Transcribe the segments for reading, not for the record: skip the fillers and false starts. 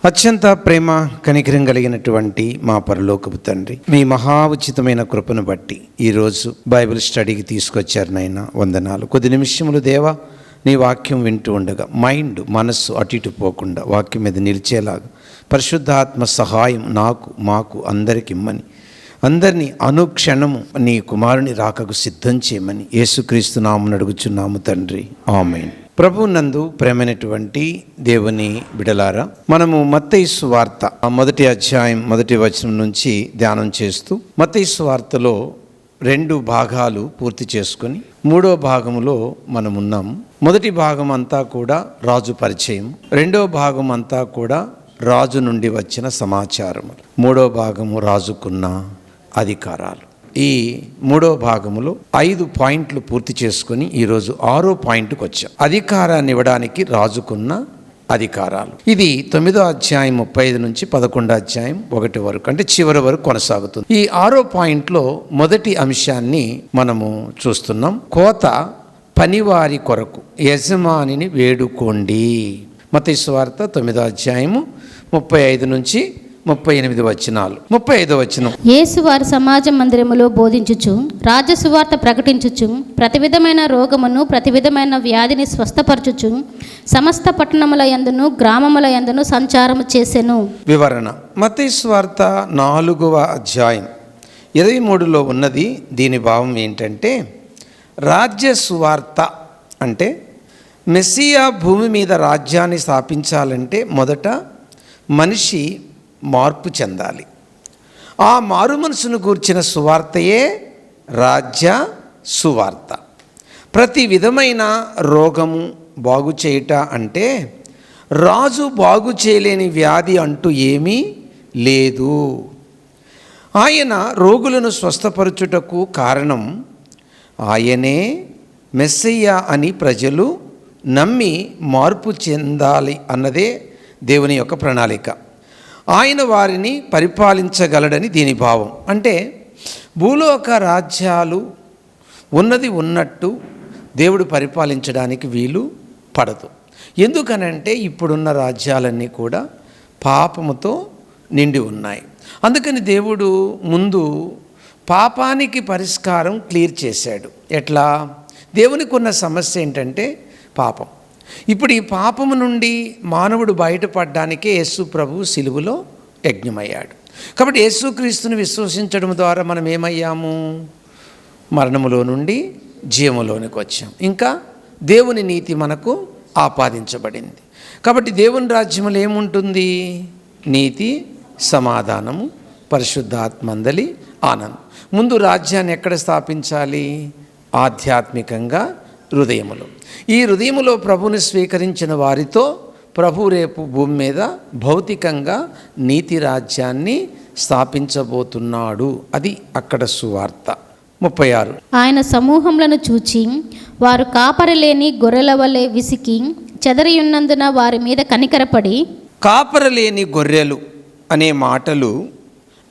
అత్యంత ప్రేమ కనికరం కలిగినటువంటి మా పరలోకపు తండ్రి, మీ మహా ఉచితమైన కృపను బట్టి ఈరోజు బైబిల్ స్టడీకి తీసుకొచ్చారు నాయన. వందనాలు. కొద్ది నిమిషములు దేవా, నీ వాక్యం వింటూ ఉండగా మనస్సు అటు ఇటు పోకుండా వాక్యం మీద నిలిచేలాగా పరిశుద్ధాత్మ సహాయం మాకు అందరికి ఇమ్మని, అందరినీ అనుక్షణము నీ కుమారుని రాకకు సిద్ధం చేయమని యేసుక్రీస్తు నామమున అడుగుచున్నాము తండ్రి, ఆమేన్. ప్రభు నందు ప్రేమైనటువంటి దేవుని బిడలారా, మనము మత్తయి సువార్త 1వ అధ్యాయం 1వ వచనం నుంచి ధ్యానం చేస్తూ మత్తయి సువార్తలో 2 భాగాలు పూర్తి చేసుకొని 3వ భాగంలో మనం ఉన్నాము. మొదటి భాగం అంతా కూడా రాజు పరిచయం, 2వ భాగం అంతా కూడా రాజు నుండి వచ్చిన సమాచారము, 3వ భాగము రాజుకున్న అధికారాలు. ఈ 3వ భాగములో 5 పాయింట్లు పూర్తి చేసుకొని ఈరోజు 6వ పాయింట్కి వచ్చాం. అధికారాన్ని ఇవ్వడానికి రాజుకున్న అధికారాలు. ఇది 9వ అధ్యాయం 35 నుంచి 11వ అధ్యాయం 1 వరకు, అంటే చివరి వరకు కొనసాగుతుంది. ఈ 6వ పాయింట్లో మొదటి అంశాన్ని మనము చూస్తున్నాం. కోత పనివారి కొరకు యజమానిని వేడుకోండి. మత్తయి సువార్త 9వ అధ్యాయము 35 నుంచి 38 వచనాలు. 35వ వచనం. యేసు వారి సమాజ మందిరములో బోధించుచు, రాజ్య సువార్త ప్రకటించుచు, ప్రతి విధమైన రోగమును ప్రతి విధమైన వ్యాధిని స్వస్థపరచుచు సమస్త పట్టణముల యందును గ్రామముల యందును సంచారము చేసెను. వివరణ. మత్తయి సువార్త 4వ అధ్యాయం 23లో ఉన్నది. దీని భావం ఏంటంటే, రాజ్య సువార్త అంటే మెస్సియా భూమి మీద రాజ్యాన్ని స్థాపించాలంటే మొదట మనిషి మార్పు చెందాలి. ఆ మారు మనసును గూర్చిన సువార్తయే రాజ్య సువార్త. ప్రతి విధమైన రోగము బాగు చేయుట అంటే రాజు బాగు చేయలేని వ్యాధి అంటూ ఏమీ లేదు. ఆయన రోగులను స్వస్థపరచుటకు కారణం ఆయనే మెస్సయ్య అని ప్రజలు నమ్మి మార్పు చెందాలి అన్నదే దేవుని యొక్క ప్రణాళిక. ఆయన వారిని పరిపాలించగలడని దీని భావం. అంటే భూలోక రాజ్యాలు ఉన్నది ఉన్నట్టు దేవుడు పరిపాలించడానికి వీలు పడదు. ఎందుకనంటే ఇప్పుడున్న రాజ్యాలన్నీ కూడా పాపముతో నిండి ఉన్నాయి. అందుకని దేవుడు ముందు పాపానికి పరిష్కారం క్లియర్ చేశాడు. ఎట్లా? దేవునికి ఉన్న సమస్య ఏంటంటే పాపం. ఇప్పుడు ఈ పాపము నుండి మానవుడు బయటపడడానికే యేసు ప్రభు సిలువలో యజ్ఞమయ్యాడు. కాబట్టి యేసుక్రీస్తుని విశ్వసించడం ద్వారా మనం ఏమయ్యాము? మరణములో నుండి జీవములోనికి వచ్చాం. ఇంకా దేవుని నీతి మనకు ఆపాదించబడింది. కాబట్టి దేవుని రాజ్యంలో ఏముంటుంది? నీతి, సమాధానము, పరిశుద్ధాత్మందలి ఆనందం. ముందు రాజ్యాన్ని ఎక్కడ స్థాపించాలి? ఆధ్యాత్మికంగా హృదయములో. ఈ హృదయములో ప్రభుని స్వీకరించిన వారితో ప్రభు రేపు భూమి మీద భౌతికంగా నీతి రాజ్యాన్ని స్థాపించబోతున్నాడు. అది అక్కడ సువార్త. 36. ఆయన సమూహములను చూచి వారు కాపరి లేని గొర్రెల వలె విసికి చెదరియున్నందున వారి మీద కనికరపడి. కాపరి లేని గొర్రెలు అనే మాటలు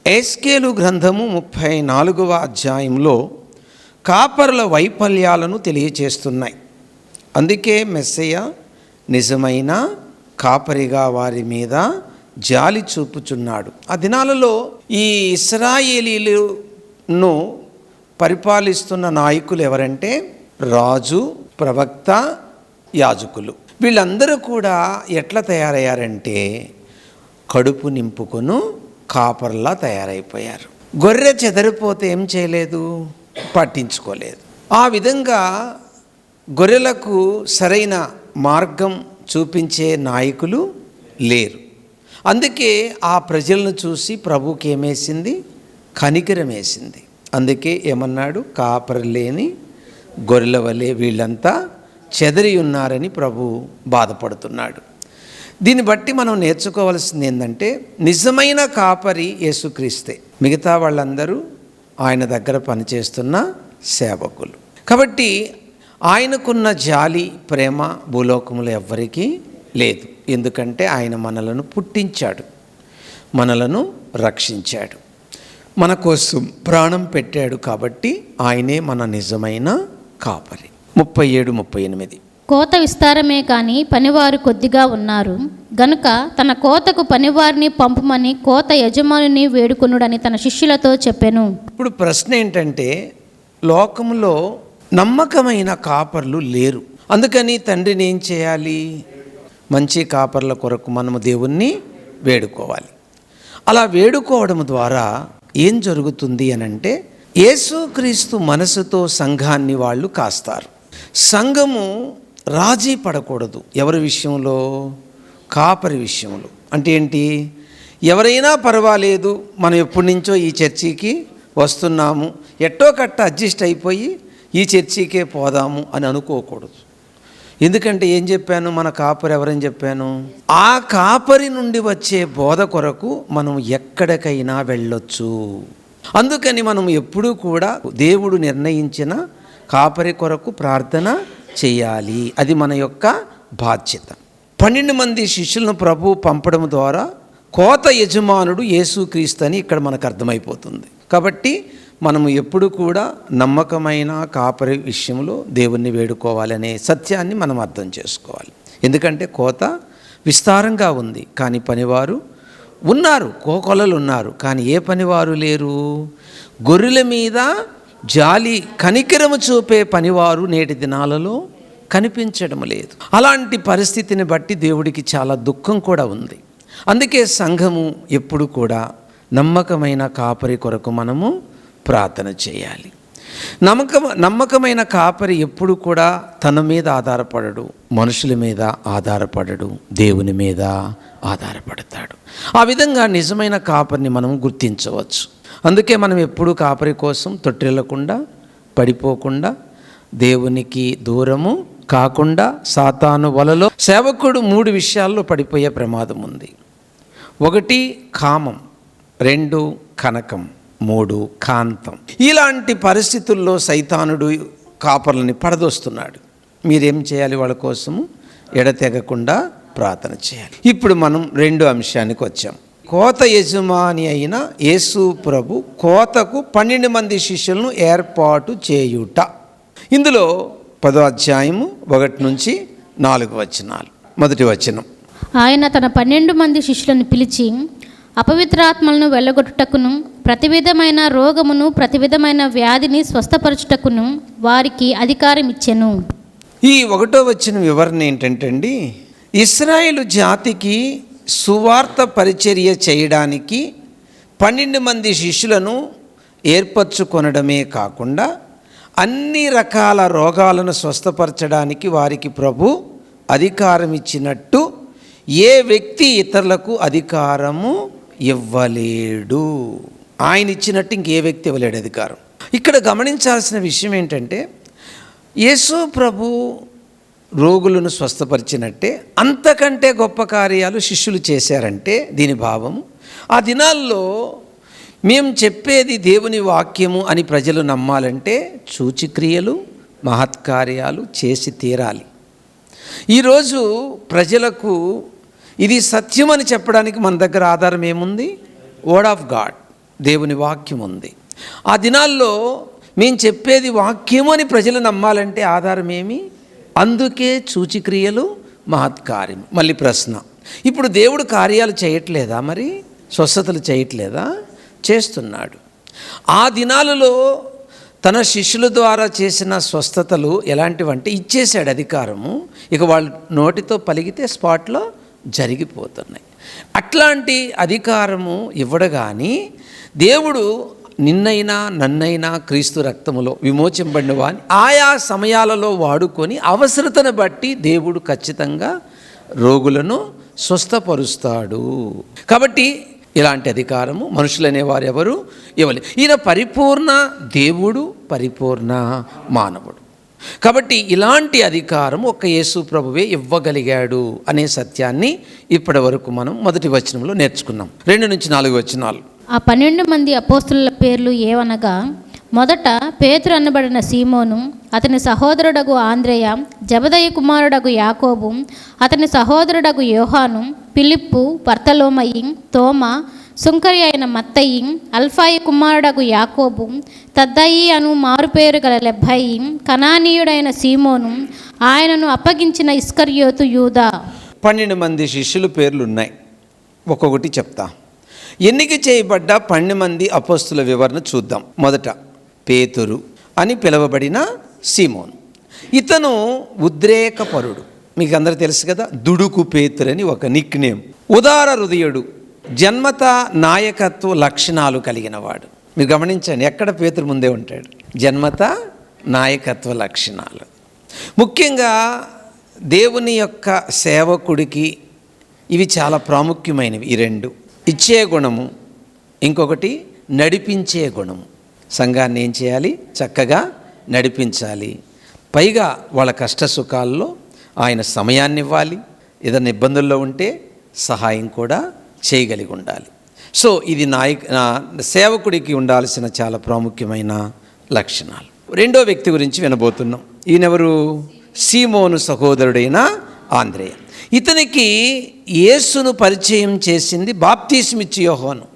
ఎస్కేలు గ్రంథము 34వ అధ్యాయంలో కాపరుల వైఫల్యాలను తెలియచేస్తున్నాయి. అందుకే మెస్సయ్య నిజమైన కాపరిగా వారి మీద జాలి చూపుచున్నాడు. ఆ దినాలలో ఈ ఇశ్రాయేలీలను పరిపాలిస్తున్న నాయకులు ఎవరంటే రాజు, ప్రవక్త, యాజకులు. వీళ్ళందరూ కూడా ఎట్లా తయారయ్యారంటే కడుపు నింపుకొను కాపర్లా తయారైపోయారు. గొర్రె చెదరిపోతే ఏం చేయలేదు, పట్టించుకోలేదు. ఆ విధంగా గొర్రెలకు సరైన మార్గం చూపించే నాయకులు లేరు. అందుకే ఆ ప్రజలను చూసి ప్రభుకి ఏమేసింది? కనికరం వేసింది. అందుకే ఏమన్నాడు? కాపరి లేని గొర్రెల వలె వీళ్ళంతా చెదరి ఉన్నారని ప్రభు బాధపడుతున్నాడు. దీన్ని బట్టి మనం నేర్చుకోవాల్సింది ఏంటంటే, నిజమైన కాపరి యేసుక్రీస్తే, మిగతా వాళ్ళందరూ ఆయన దగ్గర పనిచేస్తున్న సేవకులు. కాబట్టి ఆయనకున్న జాలి, ప్రేమ భూలోకములో ఎవ్వరికీ లేదు. ఎందుకంటే ఆయన మనలను పుట్టించాడు, మనలను రక్షించాడు, మన కోసం ప్రాణం పెట్టాడు. కాబట్టి ఆయనే మన నిజమైన కాపరి. 37, 38. కోత విస్తారమే కానీ పనివారు కొద్దిగా ఉన్నారు. గనుక తన కోతకు పనివారిని పంపుమని కోత యజమానిని వేడుకొనుడని తన శిష్యులతో చెప్పెను. ఇప్పుడు ప్రశ్న ఏంటంటే, లోకంలో నమ్మకమైన కాపర్లు లేరు. అందుకని తండ్రిని ఏం చేయాలి? మంచి కాపర్ల కొరకు మనము దేవుణ్ణి వేడుకోవాలి. అలా వేడుకోవడం ద్వారా ఏం జరుగుతుంది అనంటే, యేసుక్రీస్తు మనసుతో సంఘాన్ని వాళ్ళు కాస్తారు. సంఘము రాజీ పడకూడదు. ఎవరి విషయంలో? కాపరి విషయంలో. అంటే ఏంటి? ఎవరైనా పర్వాలేదు, మనం ఎప్పటి నుంచో ఈ చర్చికి వస్తున్నాము, ఎట్టో కట్ట అడ్జస్ట్ అయిపోయి ఈ చర్చికే పోదాము అని అనుకోకూడదు. ఎందుకంటే ఏం చెప్పాను? మన కాపరి ఎవరని చెప్పాను? ఆ కాపరి నుండి వచ్చే బోధ కొరకు మనం ఎక్కడికైనా వెళ్ళొచ్చు. అందుకని మనం ఎప్పుడూ కూడా దేవుడు నిర్ణయించిన కాపరి కొరకు ప్రార్థన చేయాలి. అది మన యొక్క బాధ్యత. 12 మంది శిష్యులను ప్రభు పంపడం ద్వారా కోత యజమానుడు యేసుక్రీస్తు అని ఇక్కడ మనకు అర్థమైపోతుంది. కాబట్టి మనము ఎప్పుడు కూడా నమ్మకమైన కాపరి విషయంలో దేవుణ్ణి వేడుకోవాలనే సత్యాన్ని మనం అర్థం చేసుకోవాలి. ఎందుకంటే కోత విస్తారంగా ఉంది, కానీ పనివారు ఉన్నారు, కోకొలలు ఉన్నారు, కానీ ఏ పనివారు లేరు. గొర్రెల మీద జాలి కనికరము చూపే పనివారు నేటి దినాలలో కనిపించడం లేదు. అలాంటి పరిస్థితిని బట్టి దేవుడికి చాలా దుఃఖం కూడా ఉంది. అందుకే సంఘము ఎప్పుడు కూడా నమ్మకమైన కాపరి కొరకు మనము ప్రార్థన చేయాలి. నమ్మకమైన కాపరి ఎప్పుడు కూడా తన మీద ఆధారపడడు, మనుషుల మీద ఆధారపడడు, దేవుని మీద ఆధారపడతాడు. ఆ విధంగా నిజమైన కాపరిని మనం గుర్తించవచ్చు. అందుకే మనం ఎప్పుడు కాపరి కోసం తొట్టిల్లకుండా, పడిపోకుండా, దేవునికి దూరము కాకుండా సాతాను వలలో సేవకుడు 3 విషయాల్లో పడిపోయే ప్రమాదం ఉంది. 1 కామం, 2 కనకం, 3 కాంతం. ఇలాంటి పరిస్థితుల్లో సైతానుడు కాపర్లని పడదోస్తున్నాడు. మీరేం చేయాలి? వాళ్ళ కోసము ఎడతెగకుండా ప్రార్థన చేయాలి. ఇప్పుడు మనం 2 అంశానికి వచ్చాం. కోత యజమాని అయిన యేసు ప్రభు కోతకు 12 మంది శిష్యులను ఏర్పాటు చేయుట. ఇందులో 10వ అధ్యాయము 1 నుంచి 4 వచనాలు. మొదటి వచనం, ఆయన తన 12 మంది శిష్యులను పిలిచి అపవిత్రాత్మలను వెళ్ళగొట్టుటకును ప్రతి విధమైన రోగమును ప్రతి విధమైన వ్యాధిని స్వస్థపరచుటకును వారికి అధికారం ఇచ్చెను. ఈ 1వ వచనం వివరణ ఏంటంటే అండి, ఇశ్రాయేలు జాతికి సువార్త పరిచర్య చేయడానికి 12 మంది శిష్యులను ఏర్పరచుకొనడమే కాకుండా అన్ని రకాల రోగాలను స్వస్థపరచడానికి వారికి ప్రభు అధికారం ఇచ్చినట్టు ఏ వ్యక్తి ఇతరులకు అధికారము ఇవ్వలేడు. ఆయన ఇచ్చినట్టు ఇంకే వ్యక్తి ఇవ్వలేడు అధికారం. ఇక్కడ గమనించాల్సిన విషయం ఏంటంటే, యేసు ప్రభు రోగులను స్వస్థపరిచినట్టే అంతకంటే గొప్ప కార్యాలు శిష్యులు చేశారంటే దీని భావము, ఆ దినాల్లో మేము చెప్పేది దేవుని వాక్యము అని ప్రజలు నమ్మాలంటే సూచక్రియలు, మహత్కార్యాలు చేసి తీరాలి. ఈరోజు ప్రజలకు ఇది సత్యం అని చెప్పడానికి మన దగ్గర ఆధారం ఏముంది? వర్డ్ ఆఫ్ గాడ్, దేవుని వాక్యం ఉంది. ఆ దినాల్లో మేము చెప్పేది వాక్యము అని ప్రజలు నమ్మాలంటే ఆధారం ఏమి? అందుకే సూచక్రియలు, మహత్కార్యం. మళ్ళీ ప్రశ్న, ఇప్పుడు దేవుడు కార్యాలు చేయట్లేదా? మరి స్వస్థతలు చేయట్లేదా? చేస్తున్నాడు. ఆ దినాలలో తన శిష్యుల ద్వారా చేసిన స్వస్థతలు ఎలాంటివంటే ఇచ్చేశాడు అధికారము. ఇక వాళ్ళు నోటితో పలిగితే స్పాట్లో జరిగిపోతున్నాయి. అట్లాంటి అధికారము ఇవ్వడగాని దేవుడు నిన్నైనా నన్నైనా క్రీస్తు రక్తములో విమోచింపబడిన వాని ఆయా సమయాలలో వాడుకొని అవసరతను బట్టి దేవుడు ఖచ్చితంగా రోగులను స్వస్థపరుస్తాడు. కాబట్టి ఇలాంటి అధికారము మనుషులనే వారు ఎవరు ఇవ్వలేదు. ఈయన పరిపూర్ణ దేవుడు, పరిపూర్ణ మానవుడు. కాబట్టి ఇలాంటి అధికారం ఒక్క యేసు ప్రభువే ఇవ్వగలిగాడు అనే సత్యాన్ని ఇప్పటి వరకు మనం మొదటి వచనంలో నేర్చుకున్నాం. 2 నుంచి 4 వచనాలు. ఆ 12 మంది అపోస్తుల పేర్లు ఏవనగా, మొదట పేతురు అనబడిన సీమోను, అతని సహోదరుడగు ఆంద్రేయ, జబదయి కుమారుడగు యాకోబు, అతని సహోదరుడగు యోహాను, ఫిలిప్పు, బర్తలోమయి, తోమా, సుంకరి అయిన మత్తయి, అల్ఫాయి కుమారుడగు యాకోబు, తద్దయి అను మారుపేరు గల లెబ్బయి, కనానీయుడైన సీమోను, ఆయనను అప్పగించిన ఇస్కర్యోతు యూదా. 12 మంది శిష్యుల పేర్లు ఉన్నాయి. ఒక్కొక్కటి చెప్తా. ఎన్నిక చేయబడ్డ 12 మంది అపోస్తుల వివరణ చూద్దాం. మొదట పేతురు అని పిలువబడిన సీమోను. ఇతను ఉద్రేకపరుడు, మీకు అందరూ తెలుసు కదా. దుడుకు పేతురు అని ఒక నిక్ నేమ్. ఉదార హృదయుడు, జన్మత నాయకత్వ లక్షణాలు కలిగిన వాడు. మీరు గమనించండి, ఎక్కడ పేతురు ముందే ఉంటాడు. జన్మత నాయకత్వ లక్షణాలు. ముఖ్యంగా దేవుని యొక్క సేవకుడికి ఇవి చాలా ప్రాముఖ్యమైనవి. ఈ రెండు, ఇచ్చే గుణము, ఇంకొకటి నడిపించే గుణము. సంఘాన్ని ఏం చేయాలి? చక్కగా నడిపించాలి. పైగా వాళ్ళ కష్ట సుఖాల్లో ఆయన సమయాన్ని ఇవ్వాలి. ఏదైనా ఇబ్బందుల్లో ఉంటే సహాయం కూడా చేయగలిగి ఉండాలి. సో ఇది సేవకుడికి ఉండాల్సిన చాలా ప్రాముఖ్యమైన లక్షణాలు. రెండో వ్యక్తి గురించి వినబోతున్నాం. ఈయనెవరు? సీమోను సహోదరుడైన ఆంద్రేయ. ఇతనికి యేసును పరిచయం చేసింది బాప్తీసమిచ్చి యోహాను.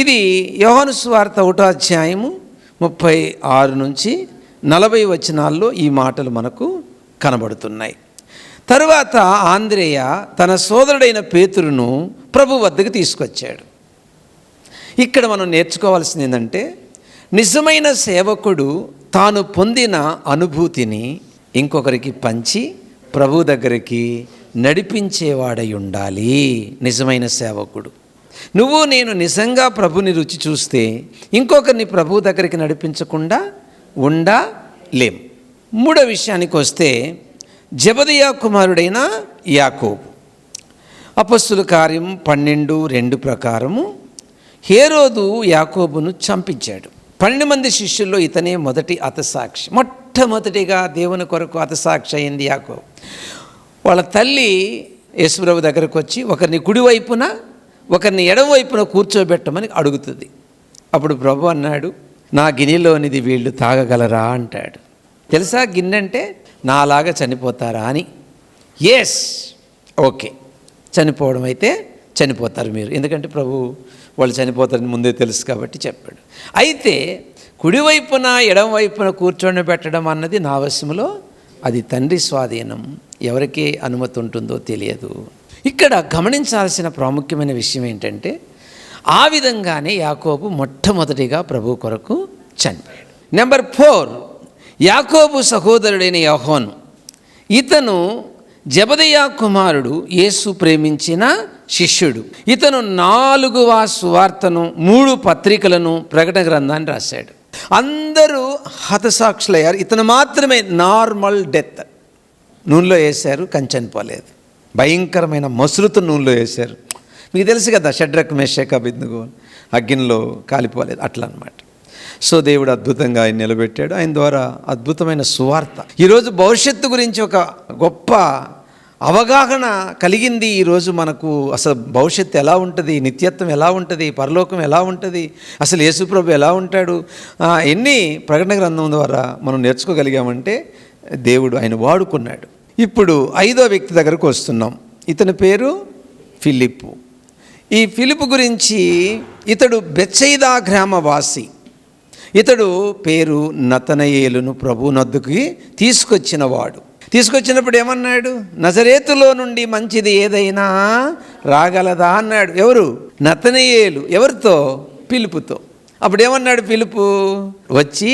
ఇది యోహాను సువార్త 1వ అధ్యాయము 36 నుంచి 40 వచనాల్లో ఈ మాటలు మనకు కనబడుతున్నాయి. తరువాత ఆంద్రేయ తన సోదరుడైన పేతురును ప్రభు వద్దకు తీసుకొచ్చాడు. ఇక్కడ మనం నేర్చుకోవాల్సింది ఏంటంటే, నిజమైన సేవకుడు తాను పొందిన అనుభూతిని ఇంకొకరికి పంచి ప్రభు దగ్గరికి నడిపించేవాడై ఉండాలి. నిజమైన సేవకుడు. నువ్వు నేను నిజంగా ప్రభుని రుచి చూస్తే ఇంకొకరిని ప్రభు దగ్గరికి నడిపించకుండా ఉండలేం. మూడో విషయానికి వస్తే, జెబెదయి కుమారుడైన యాకోబు. అపొస్తలుల కార్యం 12:2 ప్రకారము హేరోదు యాకోబును చంపించాడు. 12 మంది శిష్యుల్లో ఇతనే మొదటి హతసాక్షి. మొట్టమొదటిగా దేవుని కొరకు హతసాక్షి అయింది యాకోబు. వాళ్ళ తల్లి యేసుప్రభు దగ్గరకు వచ్చి ఒకరిని కుడివైపున ఒకరిని ఎడమవైపున కూర్చోబెట్టమని అడుగుతుంది. అప్పుడు ప్రభు అన్నాడు, నా గిన్నెలోనిది వీళ్ళు తాగగలరా అంటాడు. తెలుసా గిన్నె అంటే? నాలాగా చనిపోతారా అని. ఎస్, ఓకే, చనిపోవడం అయితే చనిపోతారు మీరు, ఎందుకంటే ప్రభు వాళ్ళు చనిపోతారని ముందే తెలుసు కాబట్టి చెప్పాడు. అయితే కుడివైపున ఎడమవైపున కూర్చొని పెట్టడం అన్నది నా వశములో, అది తండ్రి స్వాధీనం, ఎవరికి అనుమతి ఉంటుందో తెలియదు. ఇక్కడ గమనించాల్సిన ప్రాముఖ్యమైన విషయం ఏంటంటే, ఆ విధంగానే యాకోబు మొట్టమొదటిగా ప్రభు కొరకు చనిపోయాడు. నెంబర్ 4, యాకోబు సహోదరుడైన యోహాను. ఇతను జెబెదయి కుమారుడు, యేసు ప్రేమించిన శిష్యుడు. ఇతను 4వ సువార్తను, 3 పత్రికలను, ప్రకటన గ్రంథాన్ని రాశాడు. అందరూ హతసాక్షులయ్యారు. ఇతను మాత్రమే నార్మల్ డెత్. నూనెలో వేశారు కానీ చనిపోలేదు. భయంకరమైన మసులుతో నూనెలో వేశారు. మీకు తెలుసు కదా, షడ్రక్ మేషక్ అబేద్నెగో అగ్నిలో కాలిపోలేదు, అట్లా అన్నమాట. సో దేవుడు అద్భుతంగా ఆయన నిలబెట్టాడు. ఆయన ద్వారా అద్భుతమైన సువార్త. ఈరోజు భవిష్యత్తు గురించి ఒక గొప్ప అవగాహన కలిగింది. ఈరోజు మనకు అసలు భవిష్యత్తు ఎలా ఉంటుంది, నిత్యత్వం ఎలా ఉంటుంది, పరలోకం ఎలా ఉంటుంది, అసలు యేసుప్రభు ఎలా ఉంటాడు, ఎన్ని ప్రకటన గ్రంథం ద్వారా మనం నేర్చుకోగలిగామంటే దేవుడు ఆయన వాడుకున్నాడు. ఇప్పుడు 5వ వ్యక్తి దగ్గరకు వస్తున్నాం. ఇతని పేరు ఫిలిప్పు. ఈ ఫిలిప్పు గురించి, ఇతడు బెత్సయిదా గ్రామవాసి. ఇతడు పేరు నతనయేలును ప్రభు నొద్దకి తీసుకొచ్చినప్పుడు ఏమన్నాడు? నజరేతులో నుండి మంచిది ఏదైనా రాగలదా అన్నాడు. ఎవరు? నతనయేలు. ఎవరితో? ఫిలిప్పుతో. అప్పుడు ఏమన్నాడు ఫిలిప్పు? వచ్చి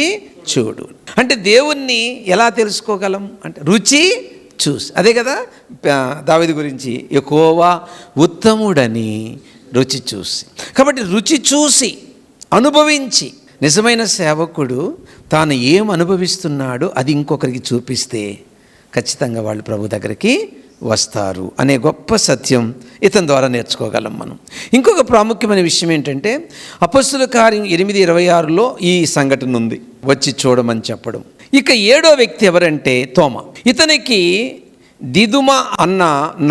చూడు. అంటే దేవుణ్ణి ఎలా తెలుసుకోగలం అంటే రుచి చూసి. అదే కదా దావీదు గురించి, యెహోవా ఉత్తముడని రుచి చూసి. కాబట్టి రుచి చూసి అనుభవించి, నిజమైన సేవకుడు తాను ఏం అనుభవిస్తున్నాడో అది ఇంకొకరికి చూపిస్తే ఖచ్చితంగా వాళ్ళు ప్రభు దగ్గరికి వస్తారు అనే గొప్ప సత్యం ఇతని ద్వారా నేర్చుకోగలం మనం. ఇంకొక ప్రాముఖ్యమైన విషయం ఏంటంటే, అపొస్తలుల కార్యం 8:26లో ఈ సంఘటన ఉంది, వచ్చి చూడమని చెప్పడం. ఇక 7వ వ్యక్తి ఎవరంటే తోమా. ఇతనికి దిదుమ అన్న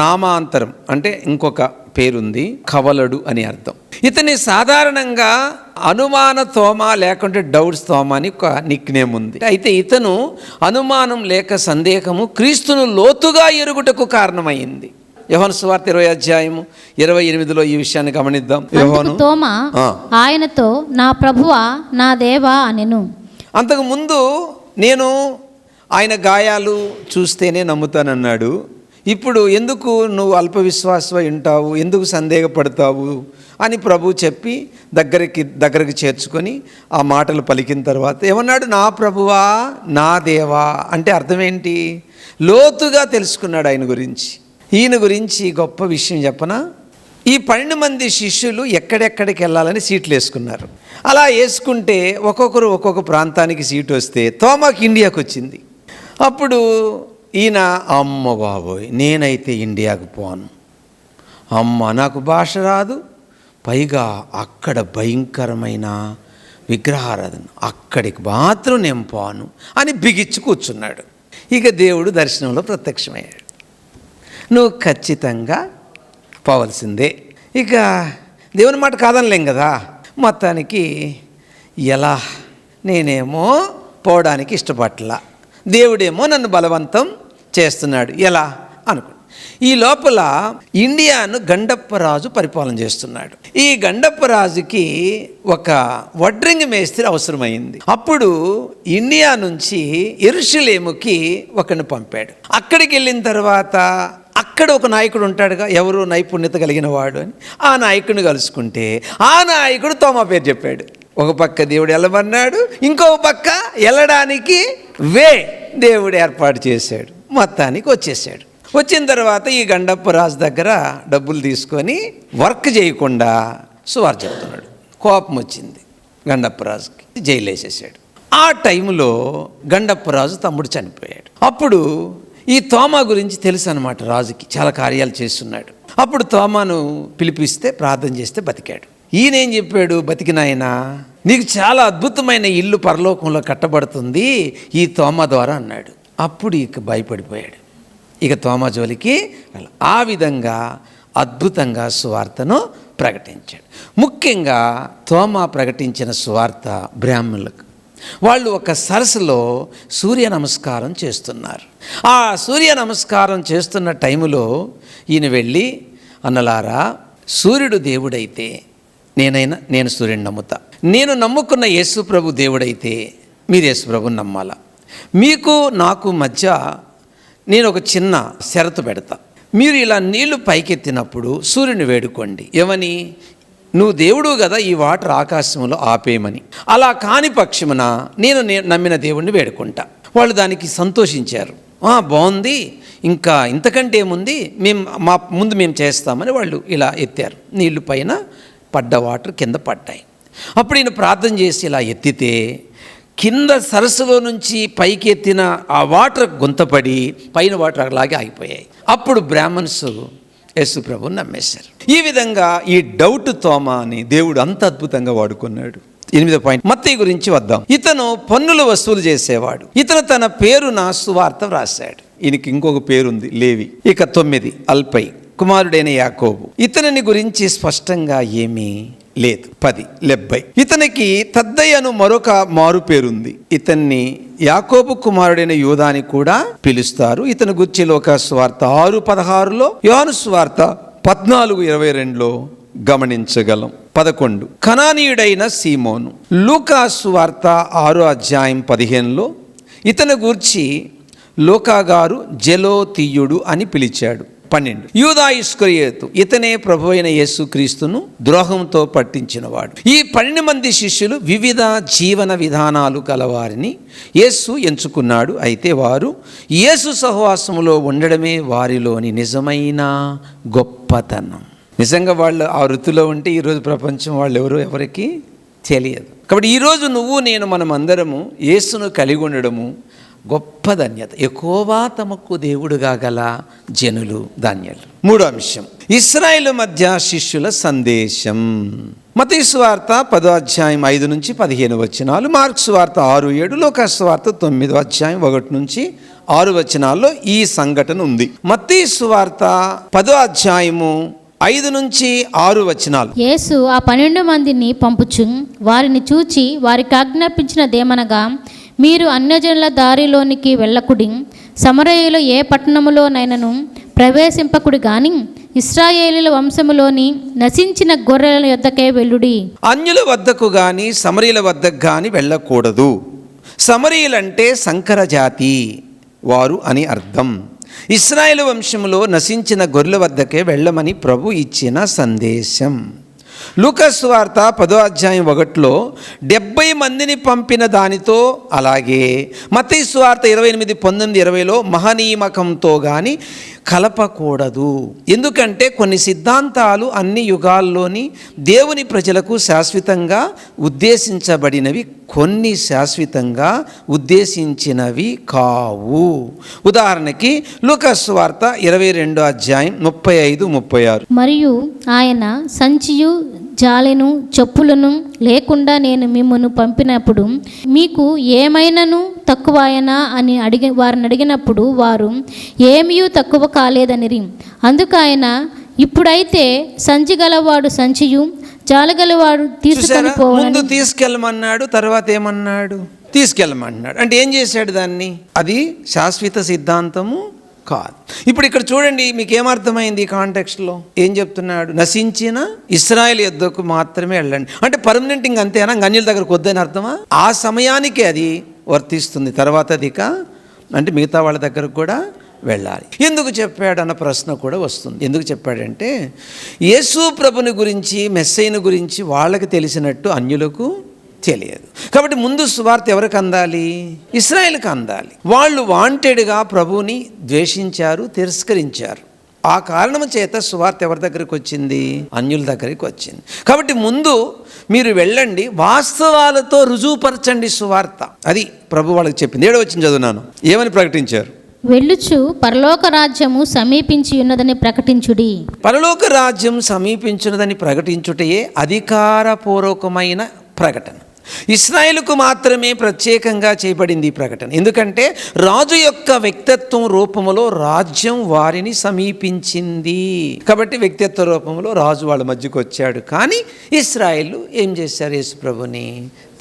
నామాంతరం, అంటే ఇంకొక పేరుంది, కవలడు అని అర్థం. ఇతని సాధారణంగా అనుమాన తోమా లేకుంటే డౌట్స్ తోమా అని ఒక నిక్ నేమ్ ఉంది. అయితే ఇతను అనుమానం లేక సందేహము క్రీస్తును లోతుగా ఎరుగుటకు కారణమైంది. యోహాను సువార్త 20వ అధ్యాయము 28లో ఈ విషయాన్ని గమనిద్దాం. యోహాను తోమా ఆయనతో, నా ప్రభువా నా దేవా అనెను. అంతకు ముందు నేను ఆయన గాయాలు చూస్తేనే నమ్ముతానన్నాడు. ఇప్పుడు ఎందుకు నువ్వు అల్ప విశ్వాసమై ఉంటావు, ఎందుకు సందేహపడతావు అని ప్రభు చెప్పి దగ్గరికి చేర్చుకొని ఆ మాటలు పలికిన తర్వాత ఏమన్నాడు? నా ప్రభువా, నా దేవా. అంటే అర్థం ఏంటి? లోతుగా తెలుసుకున్నాడు ఆయన గురించి. ఈయన గురించి గొప్ప విషయం చెప్పనా? ఈ 12 మంది శిష్యులు ఎక్కడెక్కడికి వెళ్ళాలని సీట్లు వేసుకున్నారు. అలా వేసుకుంటే ఒక్కొక్కరు ఒక్కొక్క ప్రాంతానికి సీటు వస్తే తోమాకి ఇండియాకు వచ్చింది. అప్పుడు ఈయన, అమ్మ బాబోయ్, నేనైతే ఇండియాకు పోను, అమ్మ నాకు భాష రాదు, పైగా అక్కడ భయంకరమైన విగ్రహారాధన, అక్కడికి మాత్రం నేను పోను అని బిగిచ్చి కూర్చున్నాడు. ఇక దేవుడు దర్శనంలో ప్రత్యక్షమయ్యాడు. నువ్వు ఖచ్చితంగా పోవలసిందే. ఇక దేవుని మాట కాదనలేం కదా. మొత్తానికి ఎలా, నేనేమో పోవడానికి ఇష్టపడలా, దేవుడేమో నన్ను బలవంతం చేస్తున్నాడు, ఎలా అనుకో. ఈ లోపల ఇండియాను గండప్పరాజు పరిపాలన చేస్తున్నాడు. ఈ గండప్పరాజుకి ఒక వడ్రంగి మేస్త్రి అవసరమైంది. అప్పుడు ఇండియా నుంచి యెరూషలేముకి ఒకరిని పంపాడు. అక్కడికి వెళ్ళిన తర్వాత అక్కడ ఒక నాయకుడు ఉంటాడుగా, ఎవరు నైపుణ్యత కలిగిన వాడు అని. ఆ నాయకుడిని కలుసుకుంటే ఆ నాయకుడు తోమా పేరు చెప్పాడు. ఒక పక్క దేవుడు వెళ్ళమన్నాడు, ఇంకో పక్క వెళ్ళడానికి దేవుడు ఏర్పాటు చేశాడు. మొత్తానికి వచ్చేసాడు. వచ్చిన తర్వాత ఈ గండప్పరాజు దగ్గర డబ్బులు తీసుకొని వర్క్ చేయకుండా సువార్త చెప్తున్నాడు. కోపం వచ్చింది గండప్పరాజుకి, జైలు వేసేసాడు. ఆ టైంలో గండప్పరాజు తమ్ముడు చనిపోయాడు. అప్పుడు ఈ తోమా గురించి తెలుసు అనమాట రాజుకి, చాలా కార్యాలు చేస్తున్నాడు. అప్పుడు తోమాను పిలిపిస్తే ప్రార్థన చేస్తే బతికాడు. ఈయనేం చెప్పాడు? బతికినాయన, నీకు చాలా అద్భుతమైన ఇల్లు పరలోకంలో కట్టబడుతుంది ఈ తోమా ద్వారా అన్నాడు. అప్పుడు ఇక భయపడిపోయాడు. ఇక తోమా జోలికి ఆ విధంగా అద్భుతంగా సువార్తను ప్రకటించాడు. ముఖ్యంగా తోమా ప్రకటించిన సువార్త బ్రాహ్మణులకు. వాళ్ళు ఒక సరస్సులో సూర్య నమస్కారం చేస్తున్నారు. ఆ సూర్య నమస్కారం చేస్తున్న టైములో ఈయన వెళ్ళి, అన్నలారా, సూర్యుడు దేవుడైతే నేను సూర్యుని నమ్ముతా, నేను నమ్ముకున్న యేసు ప్రభు దేవుడైతే మీరు యేసు ప్రభుని నమ్మాలా. మీకు నాకు మధ్య నేను ఒక చిన్న షరతు పెడతా. మీరు ఇలా నీళ్లు పైకెత్తినప్పుడు సూర్యుని వేడుకోండి. ఏమని? నువ్వు దేవుడు కదా, ఈ వాటర్ ఆకాశంలో ఆపేయమని. అలా కాని పక్షమున నేను నమ్మిన దేవుణ్ణి వేడుకుంటా. వాళ్ళు దానికి సంతోషించారు. బాగుంది, ఇంకా ఇంతకంటే ఏముంది, మేము చేస్తామని వాళ్ళు ఇలా ఎత్తారు. నీళ్లు పైన పడ్డ వాటర్ కింద పడ్డాయి. అప్పుడు ఈయన ప్రార్థన చేసి ఇలా ఎత్తితే కింద సరస్సులో నుంచి పైకి ఎత్తిన ఆ వాటర్ గుంతపడి పైన వాటర్ అలాగే ఆగిపోయాయి. అప్పుడు బ్రాహ్మణ్స్ యేసు ప్రభుని నమ్మేశారు. ఈ విధంగా ఈ డౌట్ తోమా అని దేవుడు అంత అద్భుతంగా వాడుకున్నాడు. 8వ పాయింట్, మత్తయి గురించి వద్దాం. ఇతను పన్నులు వసూలు చేసేవాడు. ఇతను తన పేరున సువార్త వ్రాసాడు. ఈయనకి ఇంకొక పేరుంది, లేవి. ఇక 9, అల్పై కుమారుడైన యాకోబు. ఇతనిని గురించి స్పష్టంగా ఏమీ లేదు. 10, లెబ్బై. ఇతనికి తద్దయ్యను మరొక మారు పేరుంది. ఇతన్ని యాకోబు కుమారుడైన యూదా అని కూడా పిలుస్తారు. ఇతని గురించి లోకా సువార్త 6:16లో, యోహాను సువార్త 14:22లో గమనించగలం. 11, కనానీయుడైన సీమోను. లూకా సువార్త 6:15లో ఇతని గూర్చి లూకా గారు జెలోతీయుడు అని పిలిచాడు. 12, యూదా ఇస్కరియోతు. ఇతనే ప్రభు అయిన యేసుక్రీస్తును ద్రోహంతో పట్టించినవాడు. ఈ 12 మంది శిష్యులు వివిధ జీవన విధానాలు గలవారిని యేసు ఎంచుకున్నాడు. అయితే వారు యేసు సహవాసములో ఉండడమే వారిలోని నిజమైన గొప్పతనం. నిజంగా వాళ్ళు ఆ వృత్తిలో ఉంటే ఈరోజు ప్రపంచం వాళ్ళు ఎవరికి తెలియదు. కాబట్టి ఈరోజు మనం అందరము యేసును కలిగి ఉండడము గొప్ప ధన్యత. యెహోవా తమకు దేవుడుగా గల జనులు ధన్యులు. 3వ అంశం, ఇశ్రాయేలు మధ్య శిష్యుల సందేశం. మత్తయి సువార్త 10:5-15 వచనాలు, మార్కు సువార్త 6:7, లూకా సువార్త 9:1-6 ఈ సంఘటన ఉంది. మత్తయి సువార్త 10:5-6 యేసు ఆ 12 మందిని పంపుచు వారిని చూచి వారికి ఆజ్ఞాపించినదేమనగా, మీరు అన్యజనుల దారిలోనికి వెళ్ళకుడి, సమరయులు ఏ పట్టణములోనైనను ప్రవేశింపకుడి గాని ఇశ్రాయేలీల వంశములోని నశించిన గొర్రెల యొద్దకే వెళ్ళుడి. అన్యుల వద్దకు గాని సమరయుల వద్దకు గాని వెళ్ళకూడదు. సమరయులంటే సంకర జాతి వారు అని అర్థం. ఇశ్రాయేలు వంశంలో నశించిన గొర్రెల వద్దకే వెళ్ళమని ప్రభు ఇచ్చిన సందేశం. లూకా సువార్త 10వ అధ్యాయం 1లో 70 మందిని పంపిన దానితో, అలాగే మత్తయి సువార్త 28, 19, 20లో మహనీయమకంతో కానీ కలపకూడదు. ఎందుకంటే కొన్ని సిద్ధాంతాలు అన్ని యుగాల్లోని దేవుని ప్రజలకు శాశ్వతంగా ఉద్దేశించబడినవి, కొన్ని శాశ్వతంగా ఉద్దేశించినవి కావు. ఉదాహరణకి లూకా సువార్త 22వ అధ్యాయం 35, 36. మరియు ఆయన సంచియు జాలెను చెప్పులను లేకుండా నేను మిమ్మను పంపినప్పుడు మీకు ఏమైనాను తక్కువయనా అని వారిని అడిగినప్పుడు వారు ఏమీ తక్కువ కాలేదనిరి. అందుకు ఆయన, ఇప్పుడైతే సంచి గలవాడు సంచియు జాలగలవాడు తీసుకొని పోవని. ముందు తీసుకెళ్ళమన్నాడు, తర్వాత ఏమన్నాడు? తీసుకెళ్ళమన్నాడు. అంటే ఏం చేశాడు దాన్ని? అది శాశ్వత సిద్ధాంతము కాదు. ఇప్పుడు ఇక్కడ చూడండి, మీకు ఏమర్థమైంది ఈ కాంటెక్స్ట్లో? ఏం చెప్తున్నాడు? నశించిన ఇశ్రాయేలు యొద్దకు మాత్రమే వెళ్ళండి అంటే పర్మనెంట్. ఇంక అంతేనా? అన్యుల దగ్గరకు వద్దని అర్థమా? ఆ సమయానికి అది వర్తిస్తుంది, తర్వాత అదిక అంటే మిగతా వాళ్ళ దగ్గరకు కూడా వెళ్ళాలి. ఎందుకు చెప్పాడు అన్న ప్రశ్న కూడా వస్తుంది. ఎందుకు చెప్పాడంటే యేసు ప్రభుని గురించి, మెస్సైను గురించి వాళ్ళకి తెలిసినట్టు అన్యులకు తెలియదు. కాబట్టి ముందు సువార్త ఎవరికి అందాలి? ఇశ్రాయేలుకి అందాలి. వాళ్ళు వాంటెడ్గా ప్రభువుని ద్వేషించారు, తిరస్కరించారు. ఆ కారణం చేత సువార్త ఎవరి దగ్గరికి వచ్చింది? అన్యుల దగ్గరికి వచ్చింది. కాబట్టి ముందు మీరు వెళ్ళండి, వాస్తవాలతో రుజువుపరచండి సువార్త. అది ప్రభు వాళ్ళకి చెప్పింది. 7వ వచనం చదువునాను. ఏమని ప్రకటించారు? వెళ్ళుచు పరలోక రాజ్యము సమీపించి ఉన్నదని ప్రకటించుడి. పరలోక రాజ్యం సమీపించున్నదని ప్రకటించుటయే అధికారపూర్వకమైన ప్రకటన. ఇశ్రాయేలుకు మాత్రమే ప్రత్యేకంగా చేయబడింది ఈ ప్రకటన. ఎందుకంటే రాజు యొక్క వ్యక్తిత్వం రూపంలో రాజ్యం వారిని సమీపించింది. కాబట్టి వ్యక్తిత్వ రూపంలో రాజు వాళ్ళ మధ్యకు వచ్చాడు. కానీ ఇశ్రాయేలు ఏం చేశారు? యేసు ప్రభుని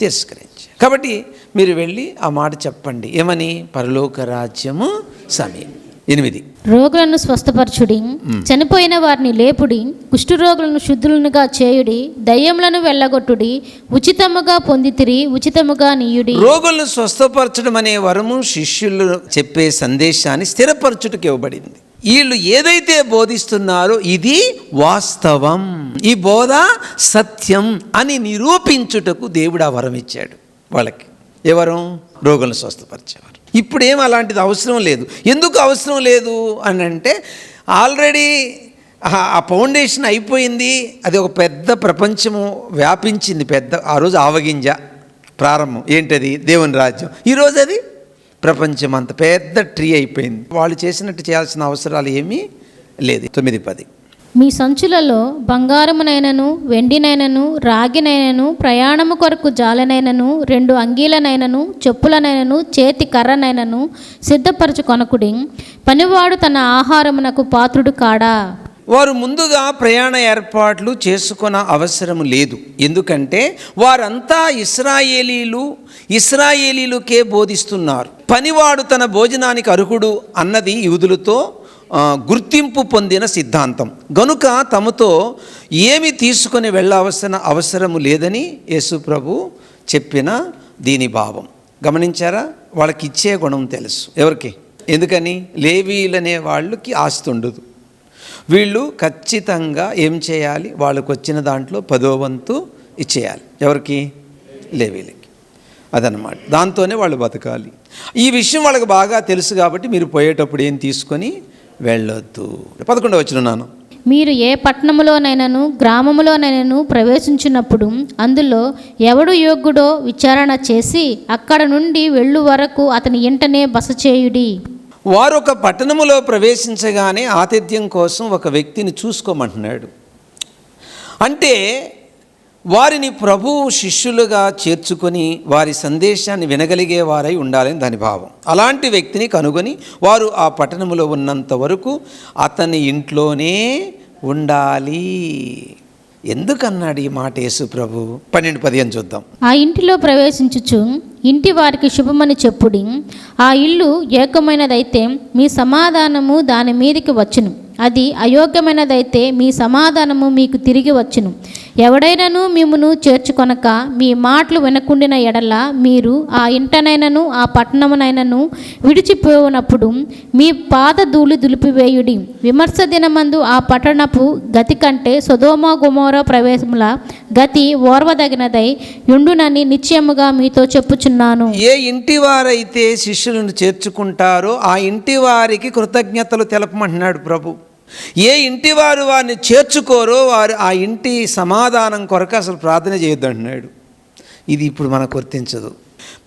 తిరస్కరించారు. కాబట్టి మీరు వెళ్ళి ఆ మాట చెప్పండి. ఏమని? పరలోక రాజ్యము సమీపం. 8 రోగులను స్వస్థపరచుడి, చనిపోయిన వారిని లేపుడి, కుష్ఠరోగులను శుద్ధులుగా చేయుడి, దయ్యములను వెళ్ళగొట్టుడి, ఉచితముగా పొందితిరి ఉచితముగా నీయుడి. రోగులను స్వస్థపరచడం అనే వరము శిష్యులు చెప్పే సందేశాన్ని స్థిరపరచుటకు ఇవ్వబడింది. వీళ్ళు ఏదైతే బోధిస్తున్నారో ఇది వాస్తవం, ఈ బోధ సత్యం అని నిరూపించుటకు దేవుడు ఆ వరం ఇచ్చాడు వాళ్ళకి. ఎవరు? రోగులను స్వస్థపరిచేవారు. ఇప్పుడేం అలాంటిది అవసరం లేదు. ఎందుకు అవసరం లేదు అని అంటే ఆల్రెడీ ఆ ఫౌండేషన్ అయిపోయింది. అది ఒక పెద్ద ప్రపంచము వ్యాపించింది. పెద్ద ఆ రోజు ఆవగింజ ప్రారంభం. ఏంటది? దేవుని రాజ్యం. ఈరోజు అది ప్రపంచం అంత పెద్ద ట్రీ అయిపోయింది. వాళ్ళు చేసినట్టు చేయాల్సిన అవసరాలు ఏమీ లేదు. 9-10 మీ సంచులలో బంగారమునైనను వెండినైనను రాగినైనను ప్రయాణము కొరకు జాలనైనను 2 అంగీలనైనను చెప్పులనైనను చేతి కర్రనైనను సిద్ధపరచుకొనకుడి. పనివాడు తన ఆహారమునకు పాత్రుడు కాడా. వారు ముందుగా ప్రయాణ ఏర్పాట్లు చేసుకున్న అవసరం లేదు. ఎందుకంటే వారంతా ఇశ్రాయేలీలుకే బోధిస్తున్నారు. పనివాడు తన భోజనానికి అర్హుడు అన్నది యూదులతో గుర్తింపు పొందిన సిద్ధాంతం. గనుక తమతో ఏమి తీసుకొని వెళ్ళవలసిన అవసరము లేదని యేసు ప్రభు చెప్పిన దీని భావం గమనించారా? వాళ్ళకి ఇచ్చే గుణం తెలుసు. ఎవరికి? ఎందుకని? లేవీలనే వాళ్ళకి ఆస్తి ఉండదు. వీళ్ళు ఖచ్చితంగా ఏం చేయాలి? వాళ్ళకు వచ్చిన దాంట్లో 10వ వంతు ఇచ్చేయాలి. ఎవరికి? లేవీలకి. అదనమాట. దాంతోనే వాళ్ళు బతకాలి. ఈ విషయం వాళ్ళకి బాగా తెలుసు. కాబట్టి మీరు పోయేటప్పుడు ఏం తీసుకొని వెళ్ళొద్దు. 11వ వచనం. మీరు ఏ పట్టణములోనైనాను గ్రామములోనైనాను ప్రవేశించినప్పుడు అందులో ఎవడు యోగ్యుడో విచారణ చేసి అక్కడ నుండి వెళ్ళు వరకు అతని ఇంటనే బస చేయుడి. వారు ఒక పట్టణములో ప్రవేశించగానే ఆతిథ్యం కోసం ఒక వ్యక్తిని చూసుకోమంటున్నాడు. అంటే వారిని ప్రభువు శిష్యులుగా చేర్చుకొని వారి సందేశాన్ని వినగలిగే వారై ఉండాలని దాని భావం. అలాంటి వ్యక్తిని కనుగొని వారు ఆ పట్టణంలో ఉన్నంత వరకు అతని ఇంట్లోనే ఉండాలి. ఎందుకన్నాడు ఈ మాట యేసు ప్రభు? 12-15 చూద్దాం. ఆ ఇంటిలో ప్రవేశించుచు ఇంటి వారికి శుభమని చెప్పుడి. ఆ ఇల్లు ఏకమైనదైతే మీ సమాధానము దాని మీదికి వచ్చును, అది అయోగ్యమైనదైతే మీ సమాధానము మీకు తిరిగి వచ్చును. ఎవడైనాను మిమ్మును చేర్చుకొనక మీ మాటలు వినకుండిన ఎడల మీరు ఆ ఇంటనైనను ఆ పట్టణమునైనను విడిచిపోయినప్పుడు మీ పాద ధూళి దులిపివేయుడి. విమర్శ దినమందు ఆ పట్టణపు గతి కంటే సొదొమ గొమొర్రా ప్రవేశముల గతి ఓర్వదగినదై యుండునని నిశ్చయముగా మీతో చెప్పుచున్నాను. ఏ ఇంటి వారైతే శిష్యులను చేర్చుకుంటారో ఆ ఇంటి వారికి కృతజ్ఞతలు తెలపమంటున్నాడు ప్రభు. ఏ ఇంటి వారు వారిని చేర్చుకోరో వారు ఆ ఇంటి సమాధానం కొరకు అసలు ప్రార్థన చేయొద్దు అంటున్నాడు. ఇది ఇప్పుడు మనకు వర్తించదు.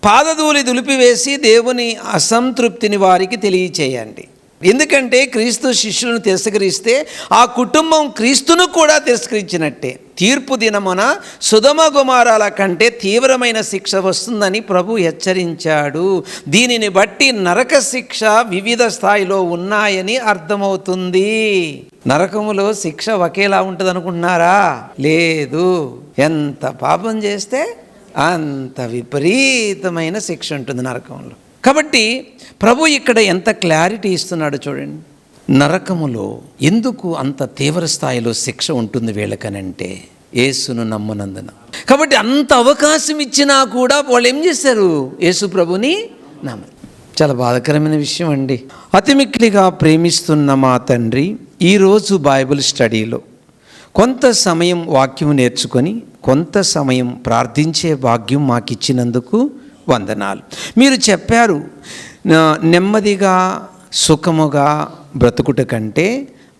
పాదధూళి దులిపివేసి దేవుని అసంతృప్తిని వారికి తెలియచేయండి. ఎందుకంటే క్రీస్తు శిష్యులను తిరస్కరిస్తే ఆ కుటుంబం క్రీస్తును కూడా తిరస్కరించినట్టే. తీర్పు దినమున సొదొమ గొమొర్రాల కంటే తీవ్రమైన శిక్ష వస్తుందని ప్రభు హెచ్చరించాడు. దీనిని బట్టి నరక శిక్ష వివిధ స్థాయిలో ఉన్నాయని అర్థమవుతుంది. నరకములో శిక్ష ఒకేలా ఉంటుంది అనుకుంటున్నారా? లేదు. ఎంత పాపం చేస్తే అంత విపరీతమైన శిక్ష ఉంటుంది నరకంలో. కాబట్టి ప్రభు ఇక్కడ ఎంత క్లారిటీ ఇస్తున్నాడో చూడండి. నరకములో ఎందుకు అంత తీవ్ర స్థాయిలో శిక్ష ఉంటుంది వీళ్ళకనంటే యేసును నమ్మనందున. కాబట్టి అంత అవకాశం ఇచ్చినా కూడా వాళ్ళు ఏం చేశారు? యేసు ప్రభుని నమ్మరు. చాలా బాధాకరమైన విషయం అండి. అతి మిక్కిలిగా ప్రేమిస్తున్న మా తండ్రి, ఈరోజు బైబిల్ స్టడీలో కొంత సమయం వాక్యం నేర్చుకొని కొంత సమయం ప్రార్థించే భాగ్యం మాకు ఇచ్చినందుకు వందనాలు. మీరు చెప్పారు, నెమ్మదిగా సుఖముగా బ్రతుకుట కంటే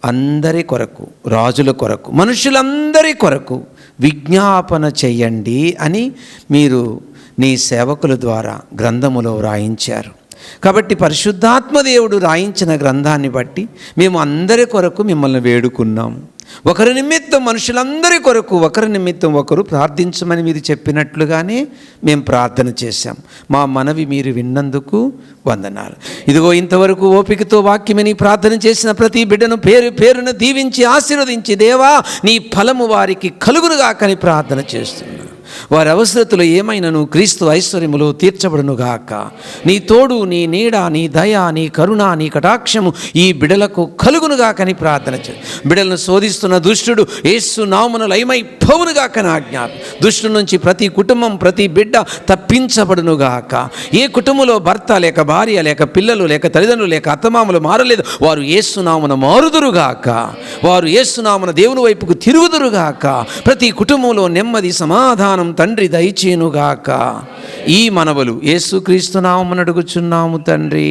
అందరి కొరకు, రాజుల కొరకు, మనుషులందరి కొరకు విజ్ఞాపన చెయ్యండి అని మీరు నీ సేవకుల ద్వారా గ్రంథములో రాయించారు. కాబట్టి పరిశుద్ధాత్మ దేవుడు రాయించిన గ్రంథాన్ని బట్టి మేము అందరి కొరకు మిమ్మల్ని వేడుకున్నాము. ఒకరి నిమిత్తం మనుషులందరి కొరకు ఒకరి నిమిత్తం ఒకరు ప్రార్థించమని మీరు చెప్పినట్లుగానే మేము ప్రార్థన చేశాం. మా మనవి మీరు విన్నందుకు వందనాలు. ఇదిగో ఇంతవరకు ఓపికతో వాక్యమని ప్రార్థన చేసిన ప్రతి బిడ్డను పేరు పేరును దీవించి ఆశీర్వదించి, దేవా నీ ఫలము వారికి కలుగునుగాకని ప్రార్థన చేస్తున్నాను. వారి అవసరతలు ఏమైనను క్రీస్తు ఐశ్వర్యములో తీర్చబడునుగాక. నీ తోడు, నీ నీడ, నీ దయ, నీ కరుణ, నీ కటాక్షము ఈ బిడలకు కలుగునుగాకని ప్రార్థన చేయి. బిడలను శోధిస్తున్న దుష్టుడు యేసు నామమున లయమైపోవునుగాకని ఆజ్ఞాపి. దుష్టుడి నుంచి ప్రతి కుటుంబం, ప్రతి బిడ్డ తప్పించబడునుగాక. ఏ కుటుంబంలో భర్త లేక భార్య లేక పిల్లలు లేక తల్లిదండ్రులు లేక అత్తమామలు మారలేదు, వారు యేసు నామమున మారుదురుగాక. వారు యేసు నామమున దేవుని వైపుకు తిరుగుదురుగాక. ప్రతి కుటుంబంలో నెమ్మది, సమాధానం తండ్రి దయచేయునుగాక. ఈ మనవలు యేసుక్రీస్తు నామమున అడుగుచున్నాము తండ్రి.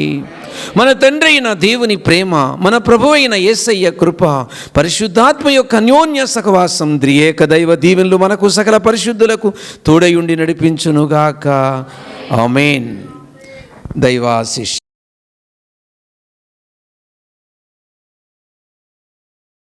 మన తండ్రి అయిన దేవుని ప్రేమ, మన ప్రభువు అయిన యేసయ్య కృప, పరిశుద్ధాత్మ యొక్క అన్యోన్య సహవాసం, త్రియేక దైవ దీవెనలు మనకు సకల పరిశుద్ధులకు తోడయుండి నడిపించునుగాక. ఆమేన్. దైవాశీస్సులు.